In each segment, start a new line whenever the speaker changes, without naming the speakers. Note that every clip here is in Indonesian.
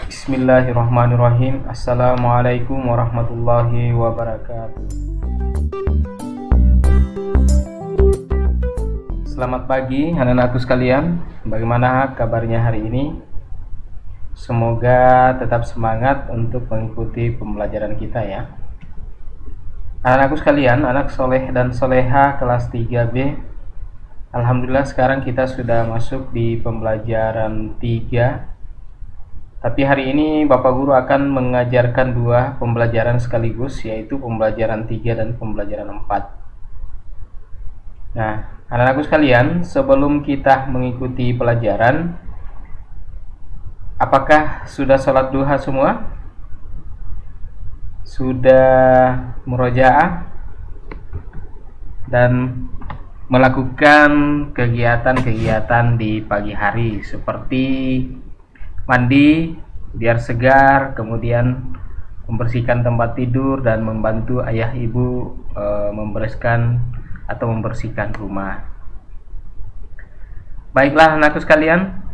Bismillahirrahmanirrahim. Assalamualaikum warahmatullahi wabarakatuh. Selamat pagi anak-anakku sekalian. Bagaimana kabarnya hari ini? Semoga tetap semangat untuk mengikuti pembelajaran kita ya. Anak-anakku sekalian, anak soleh dan soleha kelas 3B. Alhamdulillah sekarang kita sudah masuk di pembelajaran 3. Tapi hari ini Bapak Guru akan mengajarkan dua pembelajaran sekaligus, yaitu pembelajaran 3 dan pembelajaran 4. Nah, anak-anakku sekalian, sebelum kita mengikuti pelajaran, apakah sudah sholat duha semua? Sudah murojaah dan melakukan kegiatan-kegiatan di pagi hari seperti mandi biar segar, kemudian membersihkan tempat tidur dan membantu ayah ibu membereskan atau membersihkan rumah. Baiklah anakku sekalian,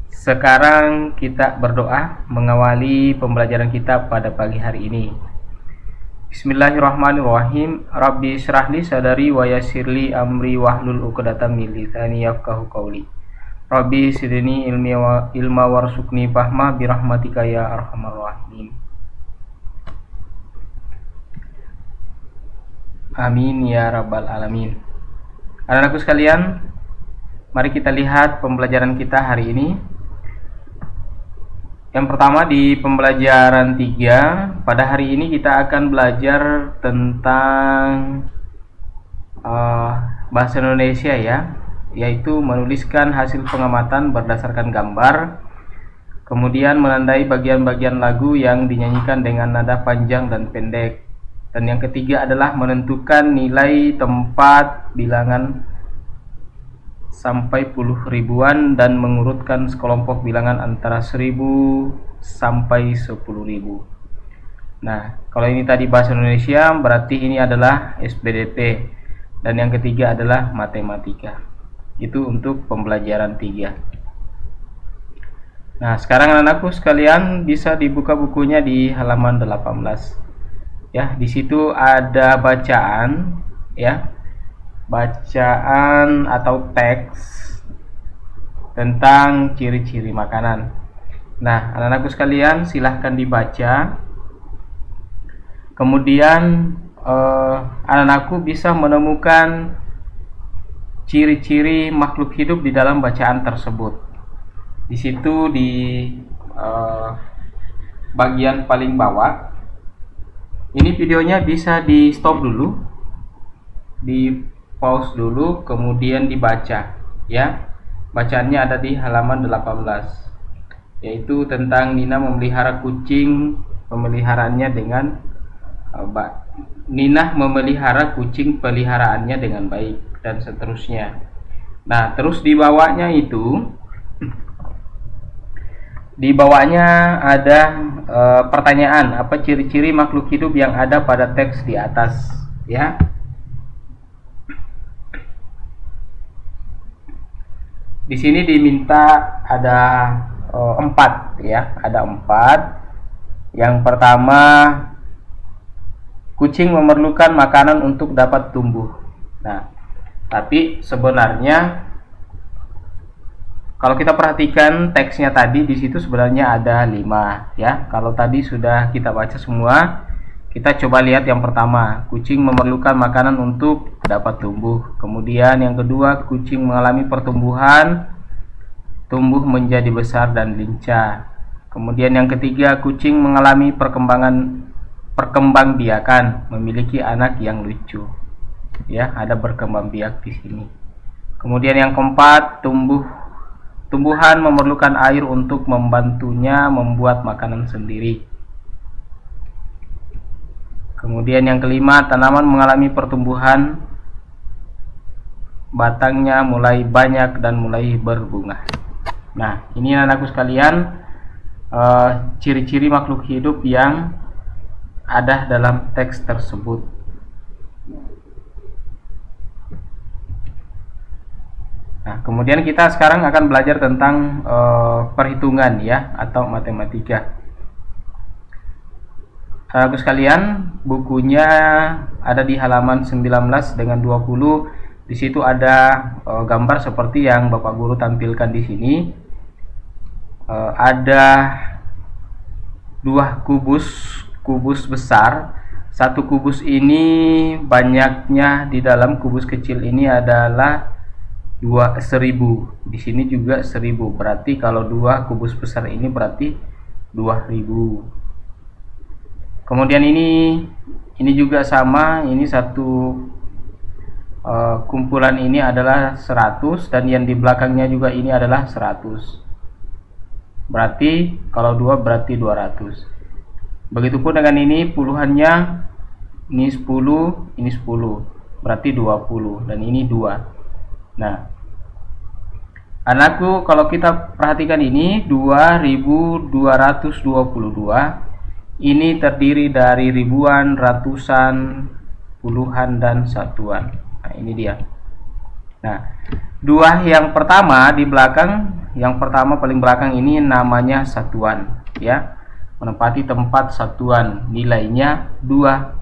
sekarang kita berdoa mengawali pembelajaran kita pada pagi hari ini. Bismillahirrahmanirrahim. Rabbi syrahli sadari wa yassirli amri wahlul 'uqdatam min lisani yafqahu qawli. Rabbi sidni ilma warsukni fahma birahmatika ya arhamar rahimin. Amin ya rabbal alamin. Anak-anakku sekalian, mari kita lihat pembelajaran kita hari ini. Yang pertama di pembelajaran 3, pada hari ini kita akan belajar tentang bahasa Indonesia ya, yaitu menuliskan hasil pengamatan berdasarkan gambar, kemudian menandai bagian-bagian lagu yang dinyanyikan dengan nada panjang dan pendek, dan yang ketiga adalah menentukan nilai tempat bilangan sampai puluh ribuan dan mengurutkan sekelompok bilangan antara 1000 sampai 10.000. Nah, kalau ini tadi bahasa Indonesia, berarti ini adalah SPDP, dan yang ketiga adalah matematika. Itu untuk pembelajaran 3. Nah, sekarang anak-anakku sekalian bisa dibuka bukunya di halaman 18. Ya, di situ ada bacaan ya. Bacaan atau teks tentang ciri-ciri makanan. Nah, anak-anakku sekalian silahkan dibaca. Kemudian anak-anakku bisa menemukan ciri-ciri makhluk hidup di dalam bacaan tersebut. Di situ di bagian paling bawah. Ini videonya bisa di stop dulu, di pause dulu, kemudian dibaca ya. Bacaannya ada di halaman 18, yaitu tentang Nina memelihara kucing, pemeliharaannya dengan Nina memelihara kucing peliharaannya dengan baik, dan seterusnya. Nah, terus di bawahnya itu, di bawahnya ada pertanyaan, apa ciri-ciri makhluk hidup yang ada pada teks di atas ya. Di sini diminta ada 4 ya, ada 4. Yang pertama, kucing memerlukan makanan untuk dapat tumbuh. Nah, tapi sebenarnya kalau kita perhatikan teksnya tadi, di situ sebenarnya ada 5 ya. Kalau tadi sudah kita baca semua, kita coba lihat yang pertama, kucing memerlukan makanan untuk dapat tumbuh. Kemudian yang kedua, kucing mengalami pertumbuhan, tumbuh menjadi besar dan lincah. Kemudian yang ketiga, kucing mengalami perkembangbiakan, memiliki anak yang lucu. Ya, ada berkembangbiak di sini. Kemudian yang keempat, tumbuhan memerlukan air untuk membantunya membuat makanan sendiri. Kemudian yang kelima, tanaman mengalami pertumbuhan, batangnya mulai banyak dan mulai berbunga. Nah, ini anakku sekalian, ciri-ciri makhluk hidup yang ada dalam teks tersebut. Nah, kemudian kita sekarang akan belajar tentang perhitungan ya, atau matematika. Anak sekalian, bukunya ada di halaman 19 dengan 20. Di situ ada gambar seperti yang Bapak Guru tampilkan di sini. Ada dua kubus besar. Satu kubus ini banyaknya di dalam kubus kecil ini adalah 1000. Di sini juga 1000. Berarti kalau dua kubus besar ini berarti 2000. Kemudian ini juga sama. Ini satu kumpulan ini adalah 100, dan yang di belakangnya juga ini adalah 100. Berarti kalau 2 berarti 200. Begitupun dengan ini puluhannya, ini 10, ini 10, berarti 20, dan ini 2. Nah, anakku, kalau kita perhatikan ini 2222, ini terdiri dari ribuan, ratusan, puluhan, dan satuan. Nah, ini dia. Nah, dua yang pertama di belakang, yang pertama paling belakang ini namanya satuan ya, menempati tempat satuan, nilainya 2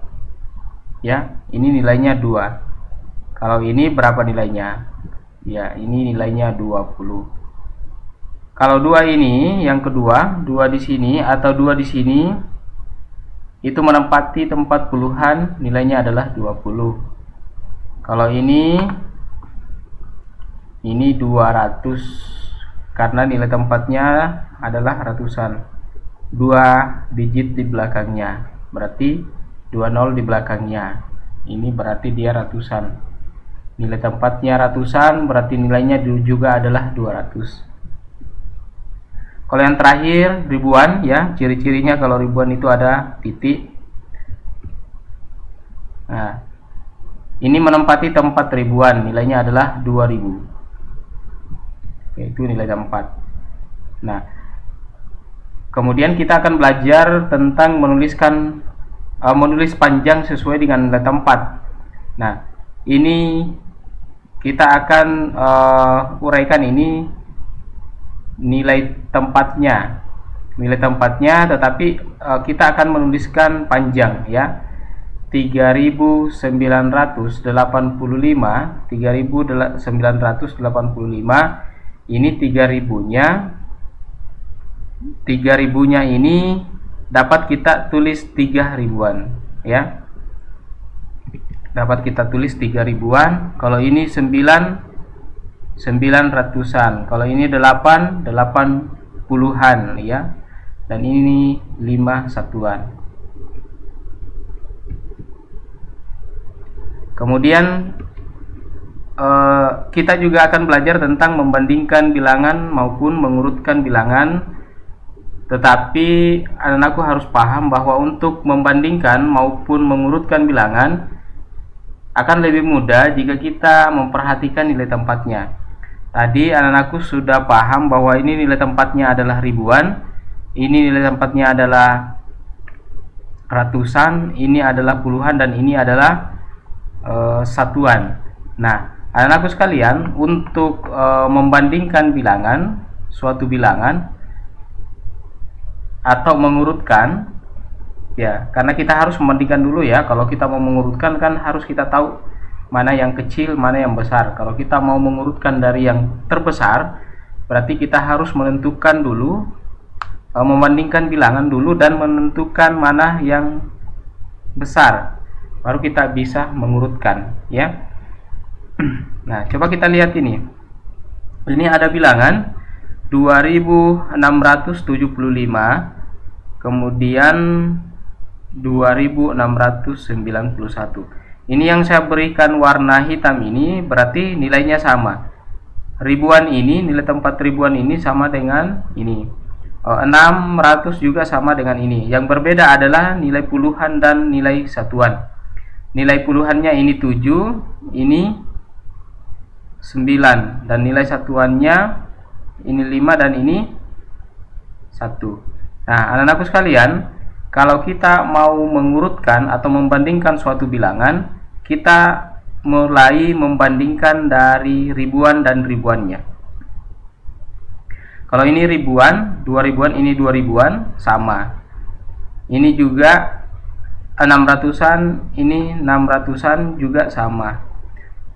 ya. Ini nilainya 2. Kalau ini berapa nilainya? Ya, ini nilainya 20. Kalau 2 ini yang kedua, 2 di sini atau 2 di sini, itu menempati tempat puluhan, nilainya adalah 20. Kalau ini 200, karena nilai tempatnya adalah ratusan. 2 digit di belakangnya, berarti 20 di belakangnya. Ini berarti dia ratusan. Nilai tempatnya ratusan, berarti nilainya juga adalah 200. Kalau yang terakhir ribuan ya, ciri-cirinya kalau ribuan itu ada titik. Nah, ini menempati tempat ribuan, nilainya adalah 2000. Yaitu nilai tempat. Nah, kemudian kita akan belajar tentang menulis panjang sesuai dengan nilai tempat. Nah, ini kita akan uraikan ini nilai tempatnya, tetapi kita akan menuliskan panjang ya. 3985 ini 3000-nya ini dapat kita tulis 3000-an ya. Dapat kita tulis 3000-an. Kalau ini 900-an. Kalau ini 80-an ya. Dan ini 5 satuan. Kemudian kita juga akan belajar tentang membandingkan bilangan maupun mengurutkan bilangan. Tetapi anakku harus paham bahwa untuk membandingkan maupun mengurutkan bilangan akan lebih mudah jika kita memperhatikan nilai tempatnya. Tadi anak-anakku sudah paham bahwa ini nilai tempatnya adalah ribuan, ini nilai tempatnya adalah ratusan, ini adalah puluhan, dan ini adalah satuan. Nah, anak-anakku sekalian, untuk membandingkan bilangan, suatu bilangan atau mengurutkan ya, karena kita harus membandingkan dulu ya. Kalau kita mau mengurutkan kan harus kita tahu mana yang kecil, mana yang besar. Kalau kita mau mengurutkan dari yang terbesar, berarti kita harus menentukan dulu, membandingkan bilangan dulu dan menentukan mana yang besar, baru kita bisa mengurutkan ya. Nah, coba kita lihat ini. Ini ada bilangan 2675, kemudian 2691. Ini yang saya berikan warna hitam ini berarti nilainya sama. Ribuan ini, nilai tempat ribuan ini sama dengan ini. 600 juga sama dengan ini. Yang berbeda adalah nilai puluhan dan nilai satuan. Nilai puluhannya ini 7, ini 9, dan nilai satuannya ini 5 dan ini 1. Nah, anak-anakku sekalian, kalau kita mau mengurutkan atau membandingkan suatu bilangan, kita mulai membandingkan dari ribuan dan ribuannya. Kalau ini ribuan, 2000-an, ini 2000-an, sama. Ini juga 600-an, ini 600-an juga sama.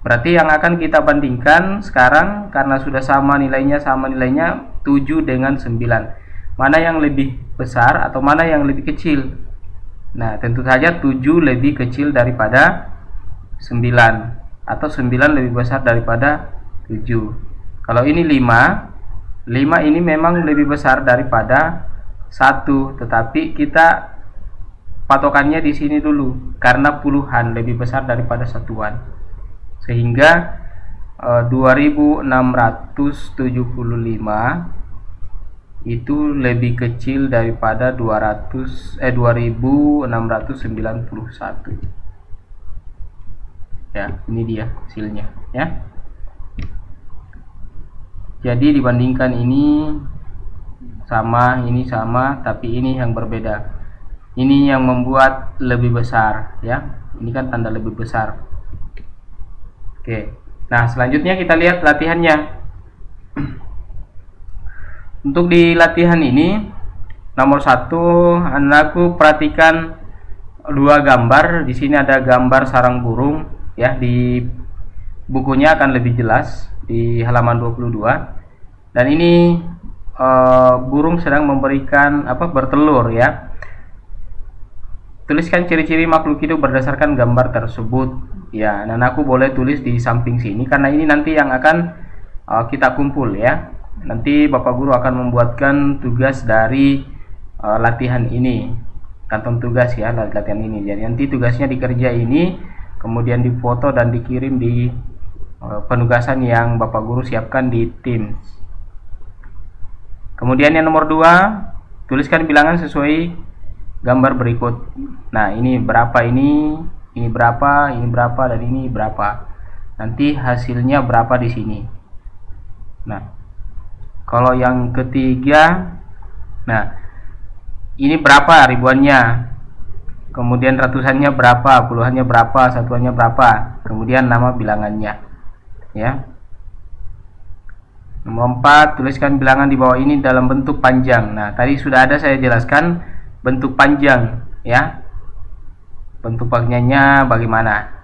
Berarti yang akan kita bandingkan sekarang, karena sudah sama nilainya, 7 dengan 9. Mana yang lebih besar atau mana yang lebih kecil? Nah, tentu saja 7 lebih kecil daripada 9, atau 9 lebih besar daripada 7. Kalau ini 5 ini memang lebih besar daripada 1, tetapi kita patokannya di sini dulu karena puluhan lebih besar daripada satuan. Sehingga 2675 itu lebih kecil daripada 2691. Ya, ini dia hasilnya ya. Jadi dibandingkan ini sama, tapi ini yang berbeda. Ini yang membuat lebih besar ya. Ini kan tanda lebih besar. Oke. Nah, selanjutnya kita lihat latihannya. Untuk di latihan ini, nomor 1, anakku perhatikan 2 gambar. Di sini ada gambar sarang burung ya, di bukunya akan lebih jelas di halaman 22. Dan ini burung sedang memberikan bertelur ya. Tuliskan ciri-ciri makhluk hidup berdasarkan gambar tersebut ya. Dan aku boleh tulis di samping sini karena ini nanti yang akan kita kumpul ya. Nanti Bapak Guru akan membuatkan tugas dari latihan ini, kantong tugas ya, latihan ini. Jadi nanti tugasnya dikerja ini, kemudian difoto dan dikirim di penugasan yang Bapak Guru siapkan di Teams. Kemudian yang nomor 2, tuliskan bilangan sesuai gambar berikut. Nah, ini berapa, ini berapa, ini berapa, dan ini berapa. Nanti hasilnya berapa di sini. Nah, kalau yang ketiga, nah ini berapa ribuannya, kemudian ratusannya berapa, puluhannya berapa, satuannya berapa, kemudian nama bilangannya ya. Nomor 4, tuliskan bilangan di bawah ini dalam bentuk panjang. Nah, tadi sudah ada saya jelaskan bentuk panjang ya. Bentuk panjangnya bagaimana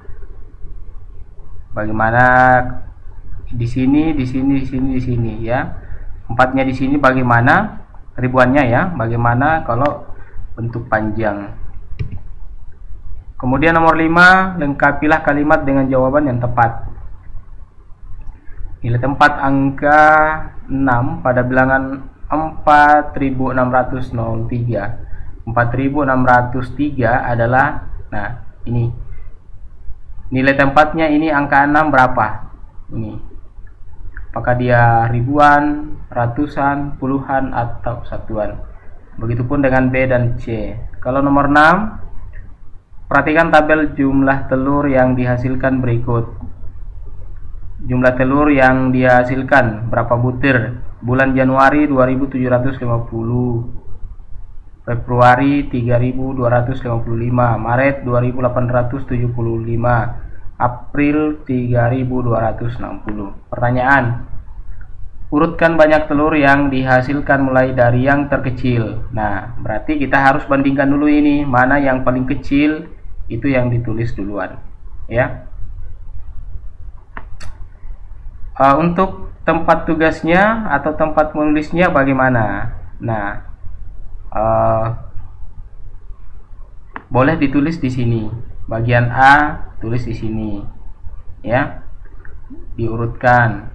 di sini, di sini, di sini, di sini ya. 4-nya di sini bagaimana, ribuannya ya, bagaimana kalau bentuk panjang. Kemudian nomor 5, lengkapilah kalimat dengan jawaban yang tepat. Nilai tempat angka 6 pada bilangan 4603. 4603 adalah, nah ini nilai tempatnya, ini angka 6 berapa ini, apakah dia ribuan, ratusan, puluhan, atau satuan. Begitupun dengan B dan C. Kalau nomor 6, perhatikan tabel jumlah telur yang dihasilkan berikut. Jumlah telur yang dihasilkan berapa butir? Bulan Januari 2750, Februari 3255, Maret 2875, April 3260. Pertanyaan: urutkan banyak telur yang dihasilkan mulai dari yang terkecil. Nah, berarti kita harus bandingkan dulu ini, mana yang paling kecil, itu yang ditulis duluan ya. Untuk tempat tugasnya atau tempat menulisnya bagaimana? Nah, boleh ditulis di sini. Bagian A tulis di sini ya, diurutkan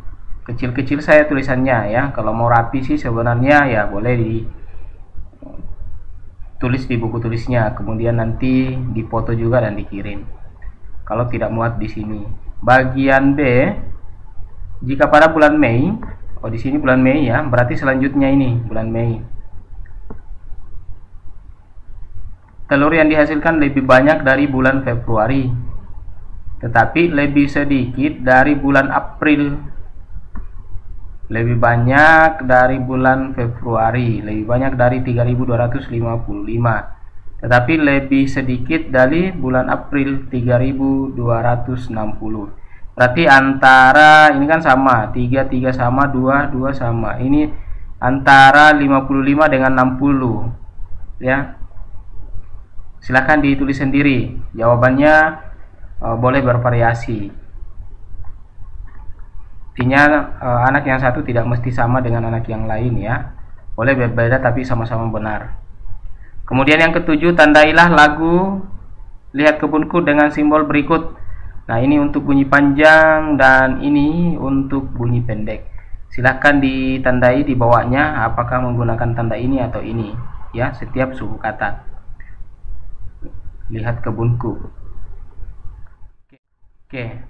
kecil-kecil saya tulisannya ya. Kalau mau rapi sih sebenarnya ya boleh ditulis di buku tulisnya, kemudian nanti dipoto juga dan dikirim kalau tidak muat di sini. Bagian B, jika pada bulan Mei, di sini bulan Mei ya, berarti selanjutnya ini bulan Mei. Telur yang dihasilkan lebih banyak dari bulan Februari, tetapi lebih sedikit dari bulan April. Lebih banyak dari bulan Februari, lebih banyak dari 3255, tetapi lebih sedikit dari bulan April 3260. Berarti antara ini kan sama, 3 sama, 2 sama. Ini antara 55 dengan 60 ya. Silahkan ditulis sendiri. Jawabannya boleh bervariasi. Artinya anak yang satu tidak mesti sama dengan anak yang lain ya. Boleh berbeda tapi sama-sama benar. Kemudian yang ketujuh, tandailah lagu Lihat Kebunku dengan simbol berikut. Nah, ini untuk bunyi panjang dan ini untuk bunyi pendek. Silahkan ditandai di bawahnya apakah menggunakan tanda ini atau ini ya, setiap suku kata. Lihat kebunku. Oke.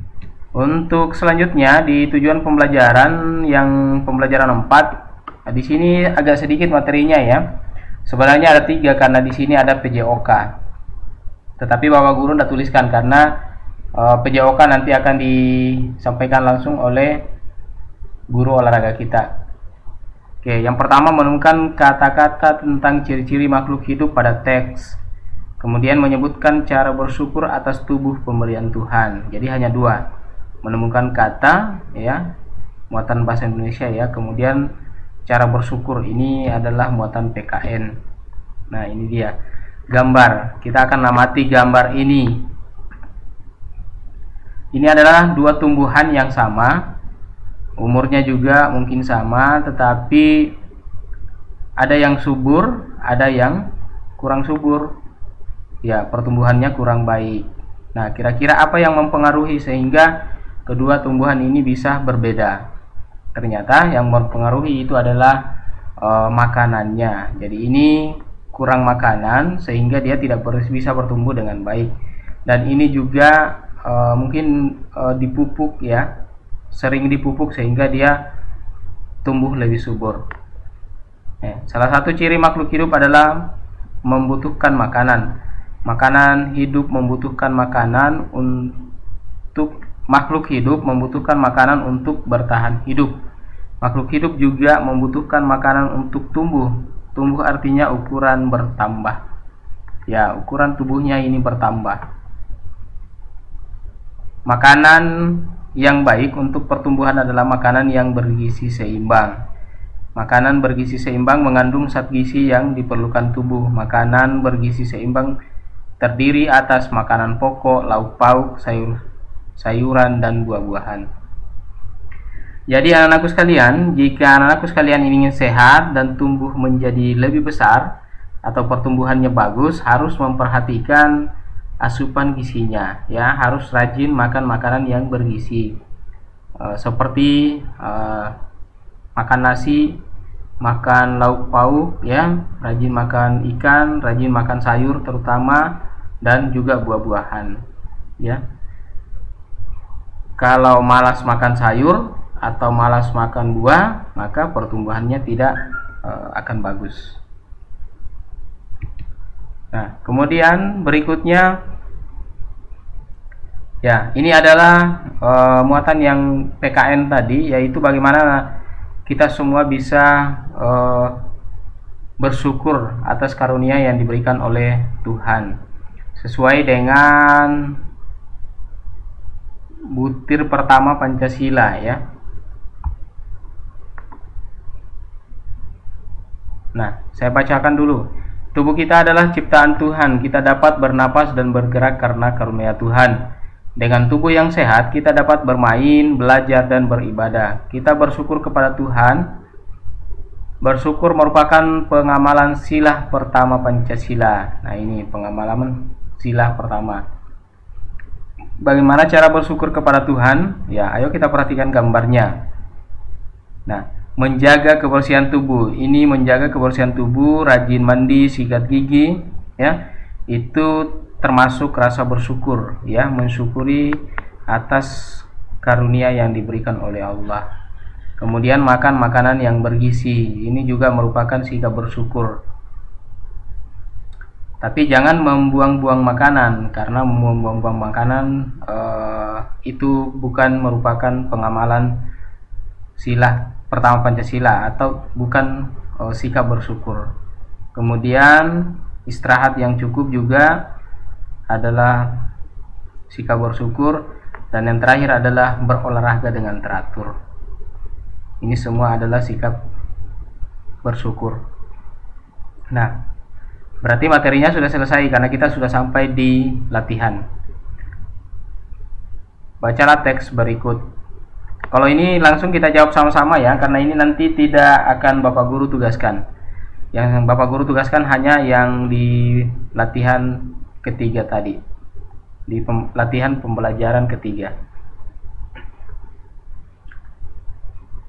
Untuk selanjutnya di tujuan pembelajaran yang pembelajaran 4, di sini agak sedikit materinya ya. Sebenarnya ada 3 karena di sini ada PJOK. Tetapi Bapak Guru tidak tuliskan karena PJOK nanti akan disampaikan langsung oleh guru olahraga kita. Oke, yang pertama menemukan kata-kata tentang ciri-ciri makhluk hidup pada teks. Kemudian menyebutkan cara bersyukur atas tubuh pemberian Tuhan. Jadi hanya 2. Menemukan kata ya, muatan bahasa Indonesia ya. Kemudian cara bersyukur ini adalah muatan PKN. Nah, ini dia. Gambar. Kita akan amati gambar ini. Ini adalah 2 tumbuhan yang sama. Umurnya juga mungkin sama, tetapi ada yang subur, ada yang kurang subur. Ya, pertumbuhannya kurang baik. Nah, kira-kira apa yang mempengaruhi sehingga kedua tumbuhan ini bisa berbeda? Ternyata yang mempengaruhi itu adalah makanannya. Jadi ini kurang makanan sehingga dia tidak bisa bertumbuh dengan baik. Dan ini juga mungkin dipupuk ya, sering dipupuk sehingga dia tumbuh lebih subur. Salah satu ciri makhluk hidup adalah membutuhkan makanan. Makanan hidup membutuhkan makanan untuk makhluk hidup membutuhkan makanan untuk bertahan hidup. Makhluk hidup juga membutuhkan makanan untuk tumbuh. Tumbuh artinya ukuran bertambah. Ya, ukuran tubuhnya ini bertambah. Makanan yang baik untuk pertumbuhan adalah makanan yang bergizi seimbang. Makanan bergizi seimbang mengandung zat gizi yang diperlukan tubuh. Makanan bergizi seimbang terdiri atas makanan pokok, lauk pauk, sayuran, dan buah-buahan. Jadi anak-anakku sekalian, jika anak-anakku sekalian ingin sehat dan tumbuh menjadi lebih besar atau pertumbuhannya bagus, harus memperhatikan asupan gizinya ya, harus rajin makan makanan yang bergizi. Seperti makan nasi, makan lauk pauk ya, rajin makan ikan, rajin makan sayur terutama, dan juga buah-buahan ya. Kalau malas makan sayur atau malas makan buah, maka pertumbuhannya tidak akan bagus. Nah, kemudian berikutnya ya, ini adalah muatan yang PKN tadi, yaitu bagaimana kita semua bisa bersyukur atas karunia yang diberikan oleh Tuhan sesuai dengan butir pertama Pancasila ya. Nah, saya bacakan dulu. Tubuh kita adalah ciptaan Tuhan. Kita dapat bernapas dan bergerak karena karunia Tuhan. Dengan tubuh yang sehat, kita dapat bermain, belajar, dan beribadah. Kita bersyukur kepada Tuhan. Bersyukur merupakan pengamalan sila pertama Pancasila. Nah, ini pengamalan sila pertama. Bagaimana cara bersyukur kepada Tuhan? Ya, ayo kita perhatikan gambarnya. Nah, menjaga kebersihan tubuh. Ini menjaga kebersihan tubuh, rajin mandi, sikat gigi, ya. Itu termasuk rasa bersyukur, ya, mensyukuri atas karunia yang diberikan oleh Allah. Kemudian makan makanan yang bergizi. Ini juga merupakan sikap bersyukur. Tapi jangan membuang-buang makanan, karena membuang-buang makanan itu bukan merupakan pengamalan sila pertama Pancasila atau bukan sikap bersyukur. Kemudian Istirahat yang cukup juga adalah sikap bersyukur. Dan yang terakhir adalah berolahraga dengan teratur. Ini semua adalah sikap bersyukur. Nah, berarti materinya sudah selesai karena kita sudah sampai di latihan. Bacalah teks berikut. Kalau ini langsung kita jawab sama-sama ya, karena ini nanti tidak akan Bapak Guru tugaskan. Yang Bapak Guru tugaskan hanya yang di latihan ketiga tadi. Di latihan pembelajaran ketiga.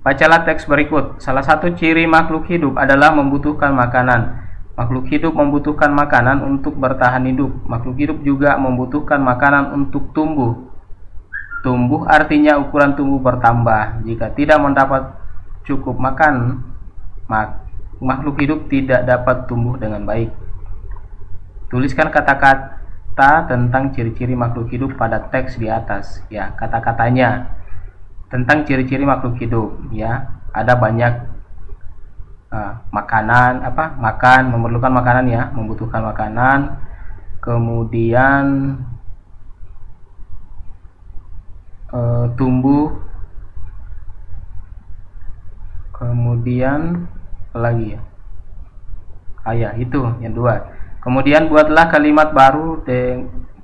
Bacalah teks berikut. Salah satu ciri makhluk hidup adalah membutuhkan makanan. Makhluk hidup membutuhkan makanan untuk bertahan hidup. Makhluk hidup juga membutuhkan makanan untuk tumbuh. Tumbuh artinya ukuran tubuh bertambah. Jika tidak mendapat cukup makan, makhluk hidup tidak dapat tumbuh dengan baik. Tuliskan kata-kata tentang ciri-ciri makhluk hidup pada teks di atas. Ya, kata-katanya tentang ciri-ciri makhluk hidup. Ya, ada banyak makanan, makan, memerlukan makanan ya, membutuhkan makanan. Kemudian tumbuh, kemudian apa lagi ya? Ya, itu yang dua. Kemudian buatlah kalimat baru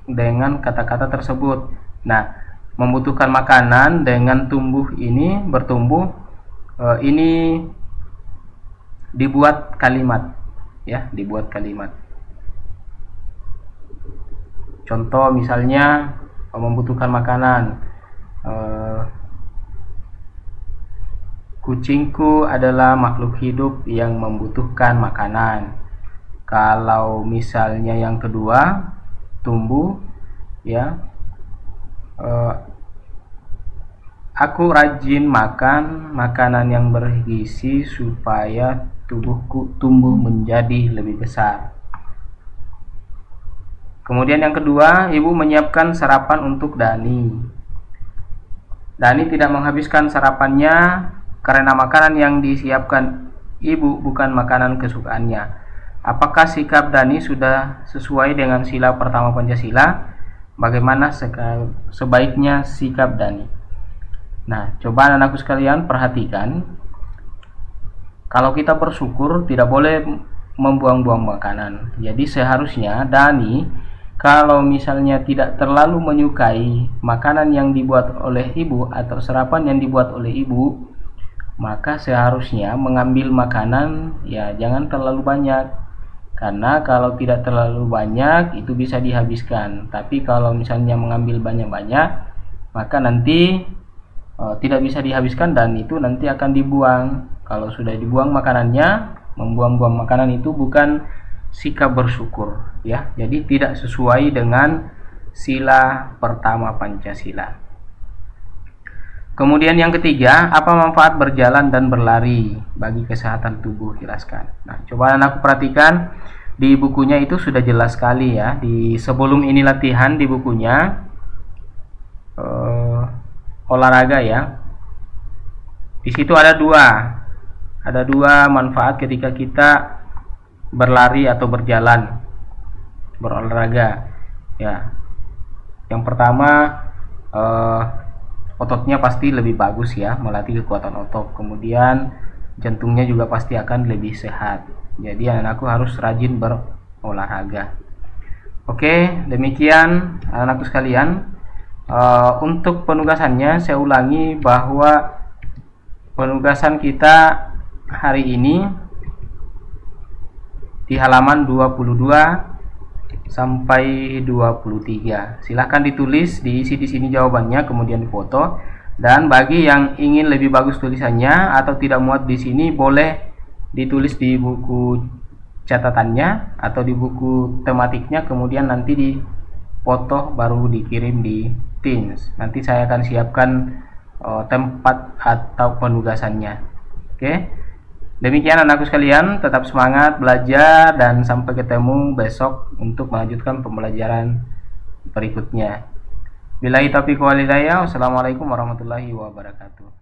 dengan kata-kata tersebut. Nah, membutuhkan makanan dengan tumbuh ini, bertumbuh, ini dibuat kalimat ya, dibuat kalimat. Contoh misalnya membutuhkan makanan. Kucingku adalah makhluk hidup yang membutuhkan makanan. Kalau misalnya yang kedua, tumbuh ya, aku rajin makan makanan yang bergizi supaya tubuhku tumbuh menjadi lebih besar. Kemudian yang kedua, ibu menyiapkan sarapan untuk Dani. Dani tidak menghabiskan sarapannya karena makanan yang disiapkan ibu bukan makanan kesukaannya. Apakah sikap Dani sudah sesuai dengan sila pertama Pancasila? Bagaimana sebaiknya sikap Dani? Nah, coba anak-anakku sekalian perhatikan. Kalau kita bersyukur tidak boleh membuang-buang makanan. Jadi seharusnya Dani kalau misalnya tidak terlalu menyukai makanan yang dibuat oleh ibu atau sarapan yang dibuat oleh ibu, maka seharusnya mengambil makanan ya jangan terlalu banyak. Karena kalau tidak terlalu banyak itu bisa dihabiskan. Tapi kalau misalnya mengambil banyak-banyak, maka nanti tidak bisa dihabiskan dan itu nanti akan dibuang. Kalau sudah dibuang makanannya, membuang-buang makanan itu bukan sikap bersyukur ya. Jadi tidak sesuai dengan sila pertama Pancasila. Kemudian yang ketiga, apa manfaat berjalan dan berlari bagi kesehatan tubuh? Jelaskan. Nah, coba anakku perhatikan di bukunya itu sudah jelas sekali ya. Di sebelum ini latihan di bukunya olahraga ya. Di situ ada dua manfaat ketika kita berlari atau berjalan, berolahraga ya. Yang pertama ototnya pasti lebih bagus ya, melatih kekuatan otot. Kemudian jantungnya juga pasti akan lebih sehat. Jadi anakku harus rajin berolahraga. Oke, demikian anakku sekalian. Untuk penugasannya saya ulangi bahwa penugasan kita hari ini di halaman 22 sampai 23. Silahkan ditulis, diisi di sini jawabannya, kemudian difoto. Dan bagi yang ingin lebih bagus tulisannya atau tidak muat di sini, boleh ditulis di buku catatannya atau di buku tematiknya, kemudian nanti difoto baru dikirim di Teams. Nanti saya akan siapkan tempat atau penugasannya. Oke. Demikian anakku sekalian, tetap semangat belajar dan sampai ketemu besok untuk melanjutkan pembelajaran berikutnya. Billahi taufiq wal hidayah. Wassalamualaikum warahmatullahi wabarakatuh.